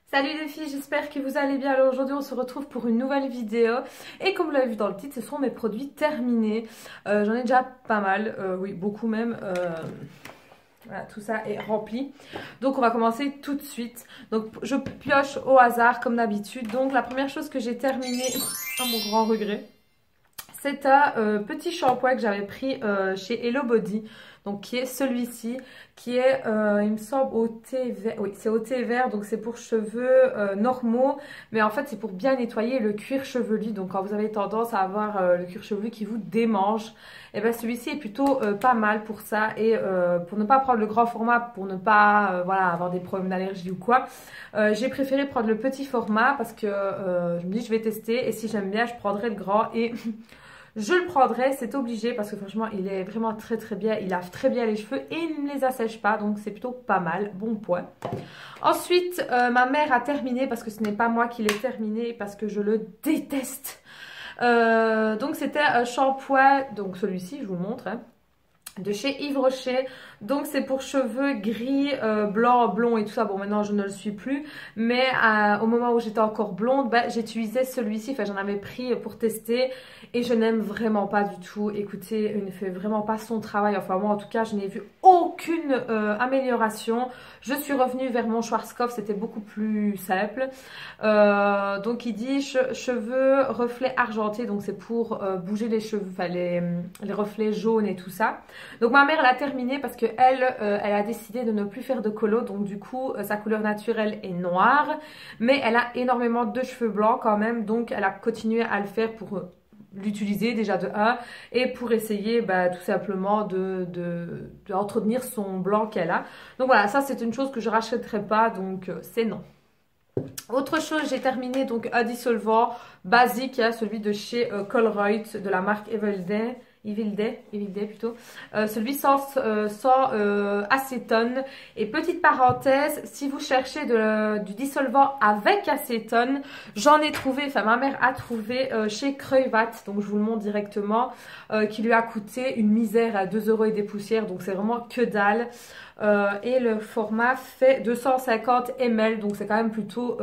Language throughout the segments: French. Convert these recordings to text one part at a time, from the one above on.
Salut les filles, j'espère que vous allez bien. Alors aujourd'hui on se retrouve pour une nouvelle vidéo et comme vous l'avez vu dans le titre, ce sont mes produits terminés. J'en ai déjà pas mal, oui beaucoup même. Voilà, tout ça est rempli. Donc on va commencer tout de suite. Donc je pioche au hasard comme d'habitude. Donc la première chose que j'ai terminée, à mon grand regret, c'est un petit shampoing que j'avais pris chez Hello Body. Donc qui est celui-ci, qui est, il me semble, au thé vert. Oui, c'est au thé vert, donc c'est pour cheveux normaux. Mais en fait, c'est pour bien nettoyer le cuir chevelu. Donc quand vous avez tendance à avoir le cuir chevelu qui vous démange, et bien celui-ci est plutôt pas mal pour ça. Et pour ne pas prendre le grand format, pour ne pas voilà, avoir des problèmes d'allergie ou quoi, j'ai préféré prendre le petit format parce que je me dis je vais tester. Et si j'aime bien, je prendrai le grand et... Je le prendrai, c'est obligé parce que franchement il est vraiment très très bien, il lave très bien les cheveux et il ne les assèche pas, donc c'est plutôt pas mal, bon point. Ensuite ma mère a terminé parce que ce n'est pas moi qui l'ai terminé parce que je le déteste. Donc c'était un shampoing, donc celui-ci je vous le montre, hein, de chez Yves Rocher. Donc c'est pour cheveux gris, blanc, blond et tout ça. Bon maintenant je ne le suis plus, mais au moment où j'étais encore blonde, j'utilisais celui-ci, enfin j'en avais pris pour tester et je n'aime vraiment pas du tout. Écoutez, il ne fait vraiment pas son travail, enfin moi en tout cas je n'ai vu aucune amélioration. Je suis revenue vers mon Schwarzkopf, c'était beaucoup plus simple. Donc il dit cheveux reflets argentés, donc c'est pour bouger les cheveux, enfin les reflets jaunes et tout ça. Donc ma mère l'a terminé parce que elle a décidé de ne plus faire de colo, donc du coup sa couleur naturelle est noire, mais elle a énormément de cheveux blancs quand même, donc elle a continué à le faire pour l'utiliser déjà de 1 et pour essayer tout simplement de entretenir son blanc qu'elle a. Donc voilà, ça c'est une chose que je rachèterai pas, donc c'est non. Autre chose, j'ai terminé donc un dissolvant basique, hein, celui de chez Colruyt de la marque Evil Day plutôt. Celui sans acétone. Et petite parenthèse, si vous cherchez du dissolvant avec acétone, j'en ai trouvé, enfin ma mère a trouvé chez Kruivat, donc je vous le montre directement, qui lui a coûté une misère à 2 € et des poussières, donc c'est vraiment que dalle. Et le format fait 250 ml, donc c'est quand même plutôt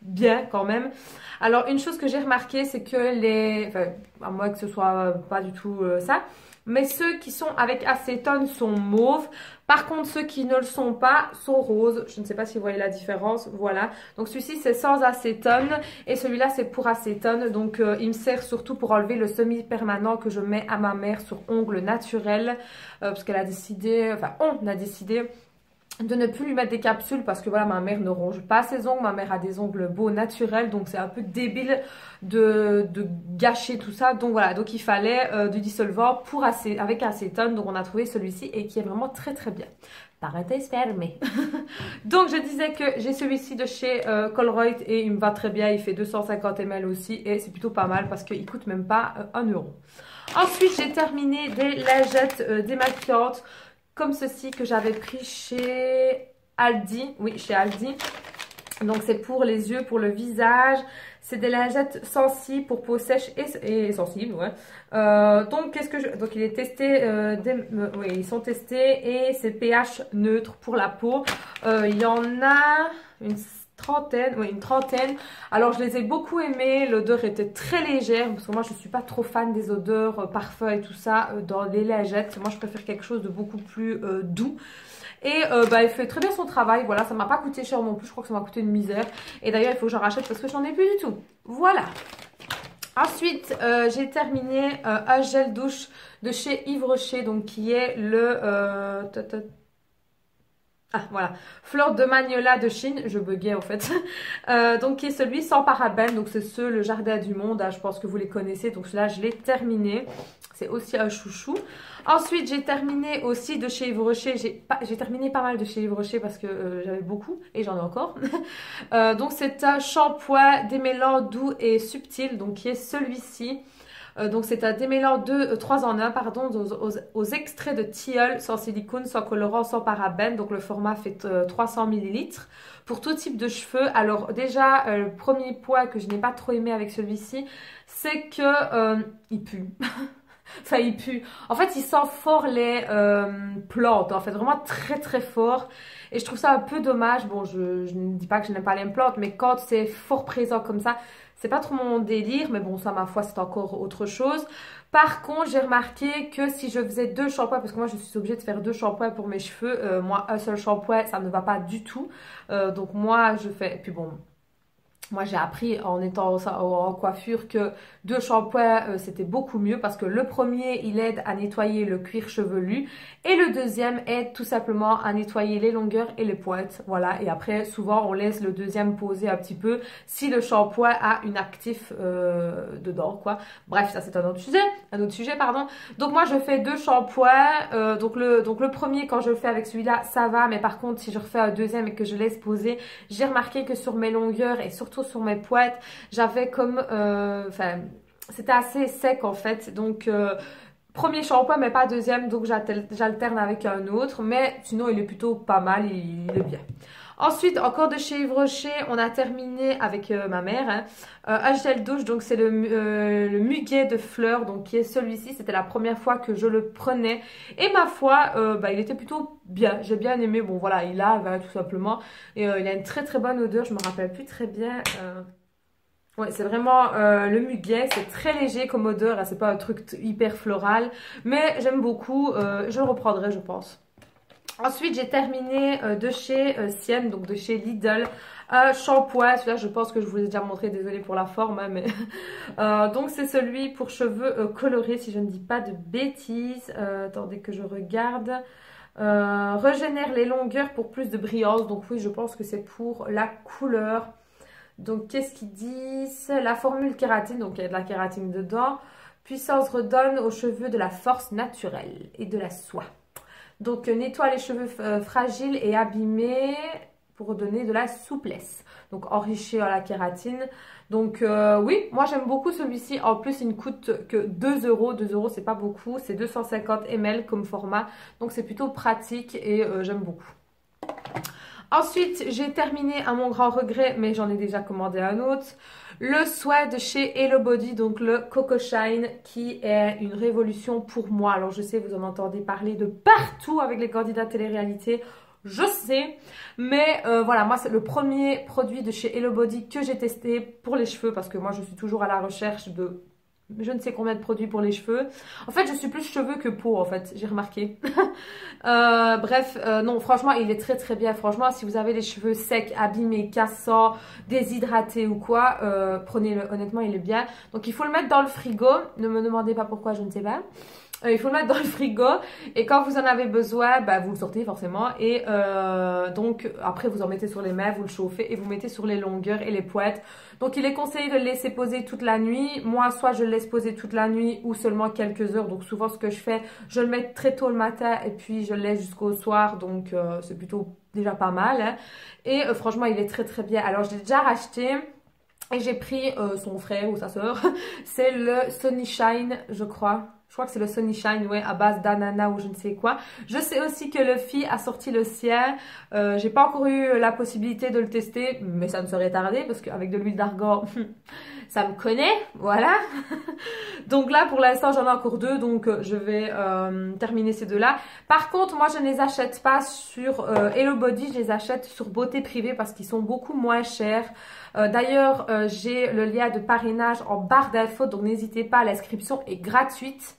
bien quand même. Alors une chose que j'ai remarqué, c'est que enfin à moins que ce soit pas du tout ça, mais ceux qui sont avec acétone sont mauves. Par contre ceux qui ne le sont pas sont roses. Je ne sais pas si vous voyez la différence, voilà. Donc celui-ci c'est sans acétone et celui-là c'est pour acétone. Donc il me sert surtout pour enlever le semi-permanent que je mets à ma mère sur ongles naturels, parce qu'elle a décidé, enfin on a décidé de ne plus lui mettre des capsules parce que voilà, ma mère ne ronge pas ses ongles, ma mère a des ongles beaux naturels, donc c'est un peu débile de gâcher tout ça. Donc voilà, donc il fallait du dissolvant avec acétone, donc on a trouvé celui-ci et qui est vraiment très très bien. Parenthèse fermée. Donc je disais que j'ai celui-ci de chez Colruyt et il me va très bien, il fait 250 ml aussi et c'est plutôt pas mal parce qu'il coûte même pas 1 €. Ensuite j'ai terminé des lingettes démaquillantes comme ceci que j'avais pris chez Aldi. Oui, chez Aldi. Donc c'est pour les yeux, pour le visage. C'est des lingettes sensibles pour peau sèche et sensible, ouais. Donc qu'est-ce que donc il est testé, oui, ils sont testés et c'est pH neutre pour la peau. Il y en a une trentaine. Alors je les ai beaucoup aimés, l'odeur était très légère parce que moi je ne suis pas trop fan des odeurs parfum et tout ça dans les lingettes. Moi je préfère quelque chose de beaucoup plus doux. Et il fait très bien son travail, voilà, ça m'a pas coûté cher non plus, je crois que ça m'a coûté une misère. Et d'ailleurs il faut que j'en rachète parce que j'en ai plus du tout. Voilà. Ensuite, j'ai terminé un gel douche de chez Yves Rocher, donc qui est le... Ah voilà, Fleur de Magnolia de Chine, je buguais en fait. Donc qui est celui sans parabènes, donc c'est ceux le Jardin du Monde, hein, je pense que vous les connaissez, donc celui-là je l'ai terminé. C'est aussi un chouchou. Ensuite j'ai terminé aussi de chez Yves Rocher, j'ai terminé pas mal de chez Yves Rocher parce que j'avais beaucoup et j'en ai encore. Donc c'est un shampoing démêlant doux et subtil, donc qui est celui-ci. Donc c'est un démêlant 3 en 1 pardon, aux extraits de tilleul sans silicone, sans colorant, sans parabènes. Donc le format fait 300 ml pour tout type de cheveux. Alors déjà le premier point que je n'ai pas trop aimé avec celui-ci, c'est que il pue. Enfin, il pue. En fait, il sent fort les plantes. En fait, vraiment très très fort. Et je trouve ça un peu dommage. Bon, je ne dis pas que je n'aime pas les plantes, mais quand c'est fort présent comme ça, c'est pas trop mon délire. Mais bon, ça, ma foi, c'est encore autre chose. Par contre, j'ai remarqué que si je faisais 2 shampoings, parce que moi, je suis obligée de faire 2 shampoings pour mes cheveux. Moi, un seul shampoing, ça ne va pas du tout. Donc moi, je fais... Et puis bon... Moi, j'ai appris en étant en coiffure que 2 shampoings, c'était beaucoup mieux parce que le premier, il aide à nettoyer le cuir chevelu et le deuxième aide tout simplement à nettoyer les longueurs et les pointes. Voilà, et après, souvent, on laisse le deuxième poser un petit peu si le shampoing a une actif dedans, quoi. Bref, ça, c'est un autre sujet, pardon. Donc, moi, je fais 2 shampoings. Donc, le premier, quand je le fais avec celui-là, ça va. Mais par contre, si je refais un deuxième et que je laisse poser, j'ai remarqué que sur mes longueurs et surtout sur mes pointes, j'avais comme... Enfin, c'était assez sec en fait. Donc, premier shampoing, mais pas deuxième. Donc, j'alterne avec un autre. Mais sinon, il est plutôt pas mal. Il est bien. Ensuite, encore de chez Yves Rocher, on a terminé avec ma mère. Hein, un gel douche, donc c'est le muguet de fleurs, donc qui est celui-ci. C'était la première fois que je le prenais. Et ma foi, il était plutôt bien. J'ai bien aimé. Bon, voilà, il a tout simplement. Et il a une très très bonne odeur. Je me rappelle plus très bien. Ouais, c'est vraiment le muguet. C'est très léger comme odeur. C'est pas un truc hyper floral. Mais j'aime beaucoup. Je le reprendrai, je pense. Ensuite, j'ai terminé de chez Sienne, donc de chez Lidl, un shampoing. Celui-là, je pense que je vous l'ai déjà montré, désolée pour la forme, hein, mais donc c'est celui pour cheveux colorés, si je ne dis pas de bêtises. Attendez que je regarde. Régénère les longueurs pour plus de brillance. Donc oui, je pense que c'est pour la couleur. Donc qu'est-ce qu'ils disent? La formule kératine, donc il y a de la kératine dedans. Puissance redonne aux cheveux de la force naturelle et de la soie. Donc, nettoie les cheveux fragiles et abîmés pour donner de la souplesse. Donc, enrichi à la kératine. Donc, oui, moi j'aime beaucoup celui-ci. En plus, il ne coûte que 2 euros. 2 euros, c'est pas beaucoup. C'est 250 ml comme format. Donc, c'est plutôt pratique et j'aime beaucoup. Ensuite, j'ai terminé à mon grand regret, mais j'en ai déjà commandé un autre. Le soin de chez Hello Body, donc le Coco Shine, qui est une révolution pour moi. Alors je sais, vous en entendez parler de partout avec les candidats télé-réalité, je sais. Mais voilà, moi c'est le premier produit de chez Hello Body que j'ai testé pour les cheveux, parce que moi je suis toujours à la recherche de... je ne sais combien de produits pour les cheveux. En fait, je suis plus cheveux que peau, en fait. J'ai remarqué. Bref, non, franchement, il est très très bien. Franchement, si vous avez les cheveux secs, abîmés, cassants, déshydratés ou quoi, prenez-le. Honnêtement, il est bien. Donc, il faut le mettre dans le frigo. Ne me demandez pas pourquoi, je ne sais pas. Il faut le mettre dans le frigo et quand vous en avez besoin, vous le sortez forcément et donc après vous en mettez sur les mains, vous le chauffez et vous mettez sur les longueurs et les pointes. Donc il est conseillé de le laisser poser toute la nuit. Moi soit je le laisse poser toute la nuit ou seulement quelques heures. Donc souvent ce que je fais, je le mets très tôt le matin et puis je le laisse jusqu'au soir. Donc c'est plutôt déjà pas mal. Hein. Et franchement il est très très bien. Alors je l'ai déjà racheté. Et j'ai pris son frère ou sa soeur. C'est le Sunny Shine, je crois. Je crois que c'est le Sunny Shine, ouais, à base d'ananas ou je ne sais quoi. Je sais aussi que Luffy a sorti le sien. J'ai pas encore eu la possibilité de le tester, mais ça ne serait tardé parce qu'avec de l'huile d'argan, ça me connaît, voilà. Donc là, pour l'instant, j'en ai encore 2, donc je vais terminer ces 2-là. Par contre, moi, je ne les achète pas sur Hello Body, je les achète sur Beauté Privée parce qu'ils sont beaucoup moins chers. D'ailleurs, j'ai le lien de parrainage en barre d'infos, donc n'hésitez pas, l'inscription est gratuite.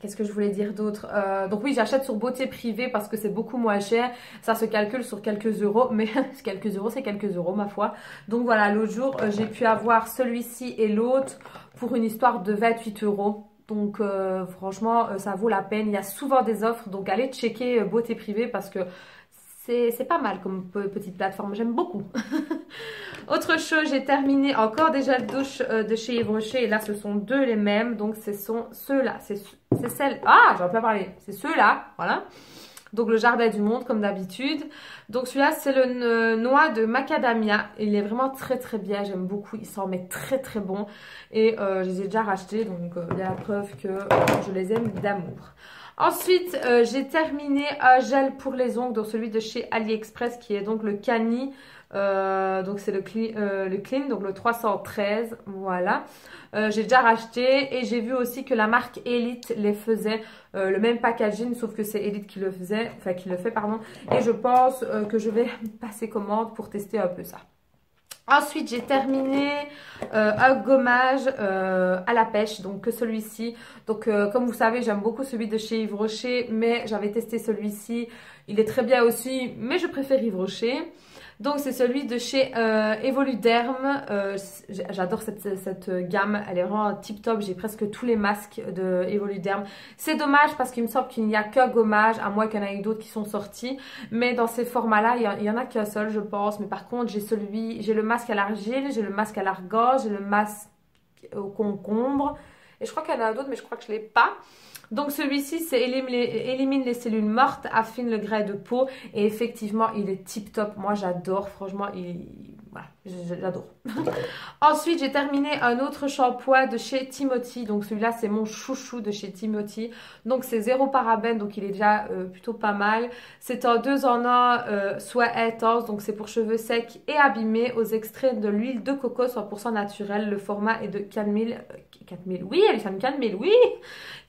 Qu'est-ce que je voulais dire d'autre? Donc oui, j'achète sur Beauté Privée parce que c'est beaucoup moins cher. Ça se calcule sur quelques euros, mais quelques euros, c'est quelques euros, ma foi. Donc voilà, l'autre jour, j'ai pu avoir celui-ci et l'autre pour une histoire de 28 euros. Donc franchement, ça vaut la peine. Il y a souvent des offres, donc allez checker Beauté Privée parce que c'est pas mal comme petite plateforme, j'aime beaucoup. Autre chose, j'ai terminé encore des gels douche de chez Yves Rocher. Et là, ce sont 2 les mêmes. Donc, ce sont ceux-là. C'est celle... Ah, j'en peux parler. C'est ceux-là, voilà. Donc, le Jardin du Monde, comme d'habitude. Donc, celui-là, c'est le noix de macadamia. Il est vraiment très, très bien. J'aime beaucoup. Il s'en met très, très bon. Et je les ai déjà rachetés. Donc, il y a la preuve que je les aime d'amour. Ensuite, j'ai terminé un gel pour les ongles, donc celui de chez AliExpress qui est donc le Cani. Donc c'est le Clean, donc le 313, voilà. J'ai déjà racheté et j'ai vu aussi que la marque Elite les faisait le même packaging, sauf que c'est Elite qui le faisait, enfin qui le fait, pardon. Et je pense que je vais passer commande pour tester un peu ça. Ensuite, j'ai terminé un gommage à la pêche, donc que celui-ci. Donc, comme vous savez, j'aime beaucoup celui de chez Yves Rocher, mais j'avais testé celui-ci. Il est très bien aussi, mais je préfère Yves Rocher. Donc, c'est celui de chez Evoluderm. J'adore cette gamme, elle est vraiment tip top. J'ai presque tous les masques de Evoluderm. C'est dommage parce qu'il me semble qu'il n'y a qu'un gommage, à moins qu'il y en ait d'autres qui sont sortis. Mais dans ces formats-là, il y en a qu'un seul, je pense. Mais par contre, j'ai le masque à l'argile, j'ai le masque à l'argan, j'ai le masque au concombre. Et je crois qu'il y en a d'autres, mais je crois que je ne l'ai pas. Donc celui-ci, c'est élimine les cellules mortes, affine le grès de peau. Et effectivement, il est tip top. Moi, j'adore. Franchement, voilà, j'adore. Ensuite, j'ai terminé un autre shampoing de chez Timothy. Donc celui-là, c'est mon chouchou de chez Timothy. Donc c'est zéro parabène, donc il est déjà plutôt pas mal. C'est un 2 en 1 soie intense, donc c'est pour cheveux secs et abîmés aux extraits de l'huile de coco 100% naturelle. Le format est de 4000, oui, Alexandre, 4000, oui,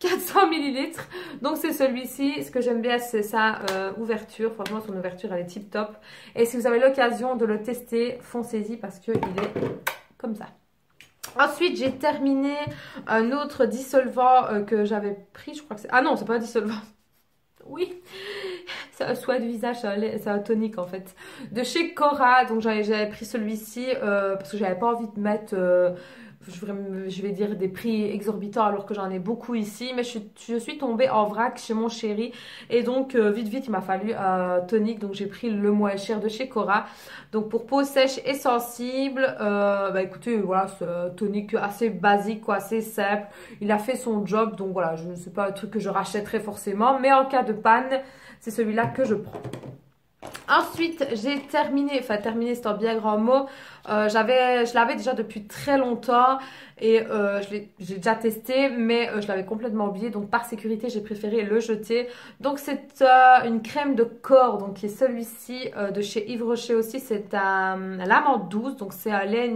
400 millilitres. Donc c'est celui-ci. Ce que j'aime bien, c'est sa ouverture. Franchement, son ouverture, elle est tip top. Et si vous avez l'occasion de le tester, foncez-y parce qu'il est comme ça. Ensuite, j'ai terminé un autre dissolvant que j'avais pris. Je crois que c'est... Ah non, c'est pas un dissolvant. Oui, c'est un soin de visage, c'est un tonique en fait. De chez Cora, donc j'avais pris celui-ci parce que j'avais pas envie de mettre... je vais dire des prix exorbitants alors que j'en ai beaucoup ici, mais je suis tombée en vrac chez mon chéri et donc vite il m'a fallu un tonique, donc j'ai pris le moins cher de chez Cora. Donc pour peau sèche et sensible, bah écoutez, voilà, c'est un tonique assez basique, quoi, assez simple. Il a fait son job, donc voilà, c'est pas un truc que je rachèterai forcément, mais en cas de panne, c'est celui-là que je prends. Ensuite, j'ai terminé, c'est un bien grand mot, je l'avais déjà depuis très longtemps et j'ai déjà testé, mais je l'avais complètement oublié, donc par sécurité, j'ai préféré le jeter. Donc c'est une crème de corps, donc qui est celui-ci de chez Yves Rocher aussi, c'est l'amande douce, donc c'est un lait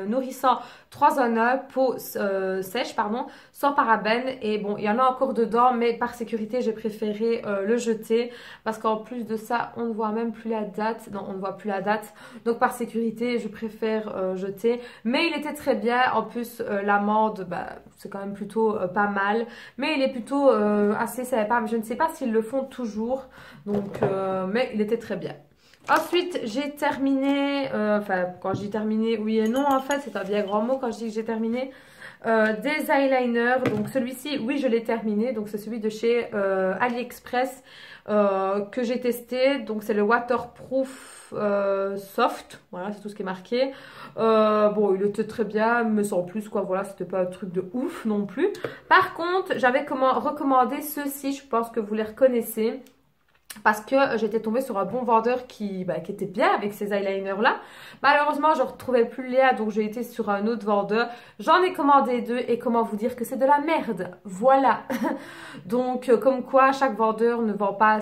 nourrissant 3 en 1, peau sèche, pardon, sans parabènes, et bon, il y en a encore dedans, mais par sécurité, j'ai préféré le jeter, parce qu'en plus de ça, on ne voit même plus la date, non, on ne voit plus la date, donc par sécurité, je préfère jeter, mais il était très bien, en plus, l'amande, bah, c'est quand même plutôt pas mal, mais il est plutôt assez sympa, mais je ne sais pas s'ils le font toujours, donc, mais il était très bien. Ensuite, j'ai terminé, enfin, quand j'ai terminé, oui et non, en fait, c'est un bien grand mot quand je dis que j'ai terminé, des eyeliners. Donc, celui-ci, oui, je l'ai terminé. Donc, c'est celui de chez AliExpress que j'ai testé. Donc, c'est le Waterproof Soft. Voilà, c'est tout ce qui est marqué. Bon, il était très bien, mais sans plus, quoi. Voilà, c'était pas un truc de ouf non plus. Par contre, j'avais recommandé ceux-ci. Je pense que vous les reconnaissez. Parce que j'étais tombée sur un bon vendeur qui était bien avec ces eyeliners là. Malheureusement, je ne retrouvais plus le lien, donc j'ai été sur un autre vendeur. J'en ai commandé 2 et comment vous dire que c'est de la merde. Voilà. Donc comme quoi chaque vendeur ne vend pas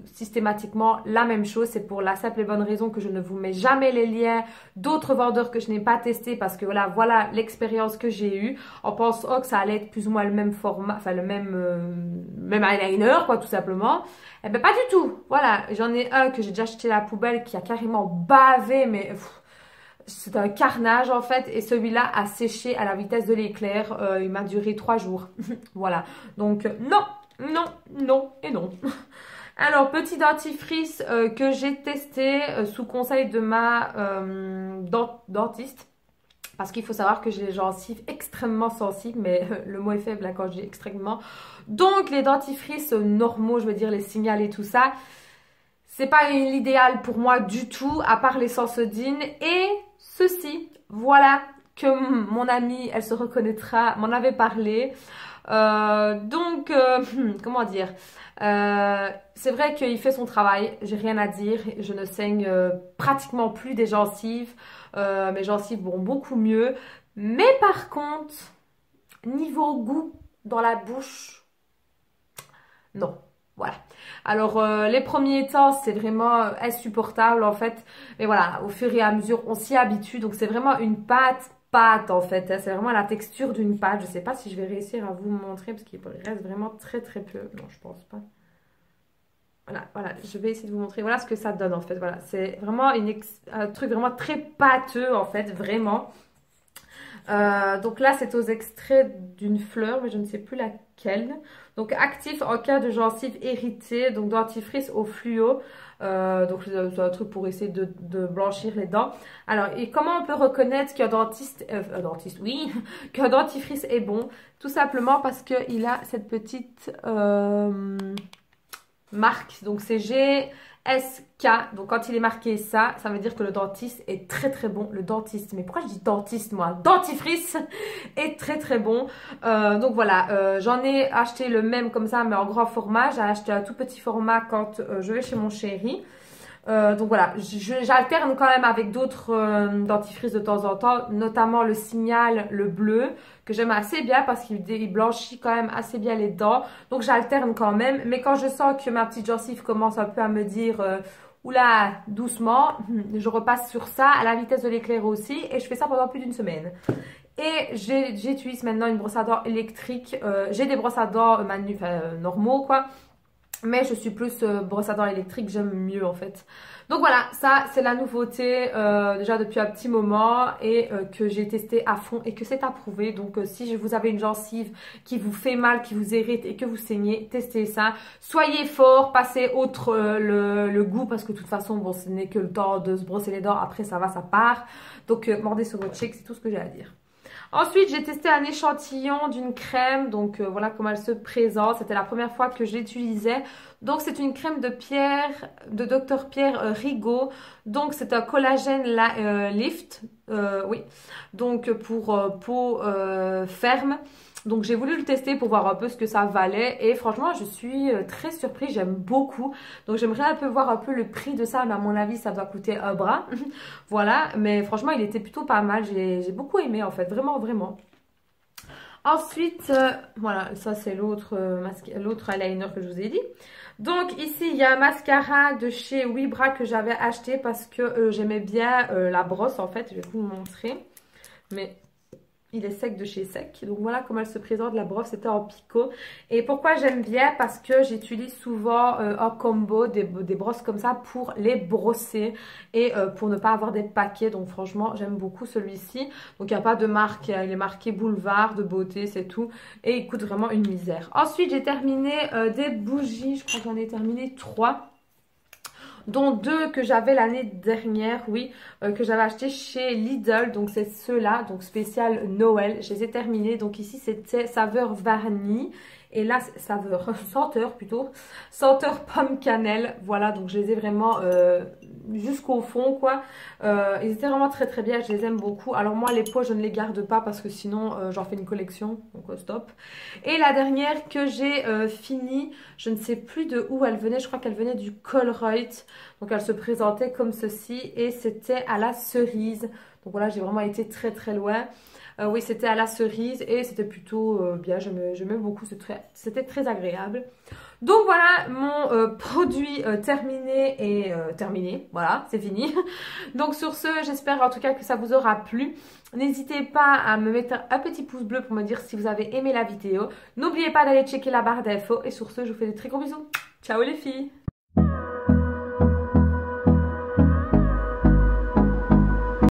systématiquement la même chose. C'est pour la simple et bonne raison que je ne vous mets jamais les liens d'autres vendeurs que je n'ai pas testés. Parce que voilà l'expérience que j'ai eue. En pensant que ça allait être plus ou moins le même format, enfin le même eyeliner quoi tout simplement. Eh ben pas du tout, voilà, j'en ai un que j'ai déjà jeté à la poubelle qui a carrément bavé, mais c'est un carnage en fait, et celui-là a séché à la vitesse de l'éclair, il m'a duré 3 jours, voilà, donc non, non, non et non. Alors, petit dentifrice que j'ai testé sous conseil de ma dentiste. Parce qu'il faut savoir que j'ai les gencives extrêmement sensibles, mais le mot est faible là, quand je dis extrêmement. Donc les dentifrices normaux, je veux dire les Signal et tout ça, c'est pas l'idéal pour moi du tout, à part les Sensodyne. Et ceci, voilà que mon amie, elle se reconnaîtra, m'en avait parlé. Comment dire, c'est vrai qu'il fait son travail, j'ai rien à dire, je ne saigne pratiquement plus des gencives, mes gencives vont beaucoup mieux, mais par contre, niveau goût dans la bouche, Non. Voilà. Alors, les premiers temps, c'est vraiment insupportable en fait. Mais voilà, au fur et à mesure, on s'y habitue. Donc, c'est vraiment une pâte en fait, hein. C'est vraiment la texture d'une pâte. Je sais pas si je vais réussir à vous montrer parce qu'il reste vraiment très très peu. Non, je pense pas. Voilà, voilà, je vais essayer de vous montrer. Voilà ce que ça donne en fait. Voilà, c'est vraiment un truc vraiment très pâteux en fait, vraiment. Donc là, c'est aux extraits d'une fleur, mais je ne sais plus laquelle. Donc actif en cas de gencive irritée, donc dentifrice au fluo. Donc c'est un truc pour essayer de blanchir les dents. Alors, et comment on peut reconnaître qu'un dentiste, oui, qu'un dentifrice est bon? Tout simplement parce qu'il a cette petite marque. Donc c'est GSK. Donc quand il est marqué ça, ça veut dire que le dentiste est très très bon. Le dentiste, mais pourquoi je dis dentiste moi? Dentifrice est très très bon. Donc voilà, j'en ai acheté le même comme ça, mais en grand format. J'ai acheté un tout petit format quand je vais chez mon chéri. Donc voilà, j'alterne quand même avec d'autres dentifrices de temps en temps, notamment le Signal, le bleu, que j'aime assez bien parce qu'il blanchit quand même assez bien les dents. Donc j'alterne quand même, mais quand je sens que ma petite gencive commence un peu à me dire oula, doucement, je repasse sur ça à la vitesse de l'éclair aussi et je fais ça pendant plus d'une semaine. Et j'utilise maintenant une brosse à dents électrique. J'ai des brosses à dents normaux quoi. Mais je suis plus brosse à dents électrique, j'aime mieux en fait. Donc voilà, ça c'est la nouveauté déjà depuis un petit moment et que j'ai testé à fond et que c'est approuvé. Donc si vous avez une gencive qui vous fait mal, qui vous irrite et que vous saignez, testez ça. Soyez fort, passez outre le goût parce que de toute façon, bon, ce n'est que le temps de se brosser les dents. Après ça va, ça part. Donc mordez sur votre chèque, c'est tout ce que j'ai à dire. Ensuite, j'ai testé un échantillon d'une crème, donc voilà comment elle se présente. C'était la première fois que je l'utilisais. Donc, c'est une crème de Dr Pierre Rigaud. Donc, c'est un collagène lift, oui. Donc, pour peau ferme. Donc, j'ai voulu le tester pour voir un peu ce que ça valait. Et franchement, je suis très surprise. J'aime beaucoup. Donc, j'aimerais un peu voir un peu le prix de ça. Mais à mon avis, ça doit coûter un bras. Voilà. Mais franchement, il était plutôt pas mal. J'ai beaucoup aimé en fait. Vraiment, vraiment. Ensuite, voilà. Ça, c'est l'autre eyeliner que je vous ai dit. Donc, ici, il y a un mascara de chez Wibra que j'avais acheté parce que j'aimais bien la brosse en fait. Je vais vous montrer. Mais il est sec de chez sec. Donc voilà comment elle se présente. La brosse était en picot. Et pourquoi j'aime bien? Parce que j'utilise souvent en combo des brosses comme ça pour les brosser. Et pour ne pas avoir des paquets. Donc franchement j'aime beaucoup celui-ci. Donc il n'y a pas de marque. Il est marqué Boulevard de beauté, c'est tout. Et il coûte vraiment une misère. Ensuite j'ai terminé des bougies. Je crois que j'en ai terminé 3. Dont 2 que j'avais l'année dernière, oui, que j'avais acheté chez Lidl. Donc c'est ceux-là, donc spécial Noël. Je les ai terminés. Donc ici c'était saveur vanille. Et là, senteur plutôt, senteur pomme cannelle. Voilà, donc je les ai vraiment jusqu'au fond, quoi. Ils étaient vraiment très très bien, je les aime beaucoup. Alors moi, les pots, je ne les garde pas parce que sinon, j'en fais une collection, donc stop. Et la dernière que j'ai finie, je ne sais plus de où elle venait, je crois qu'elle venait du Colruyt. Donc elle se présentait comme ceci et c'était à la cerise. Donc voilà, j'ai vraiment été très très loin. Oui, c'était à la cerise et c'était plutôt bien, j'aimais beaucoup, c'était très agréable. Donc voilà, mon produit terminé et terminé, voilà, c'est fini. Donc sur ce, j'espère en tout cas que ça vous aura plu. N'hésitez pas à me mettre un petit pouce bleu pour me dire si vous avez aimé la vidéo. N'oubliez pas d'aller checker la barre d'infos et sur ce, je vous fais des très gros bisous. Ciao les filles!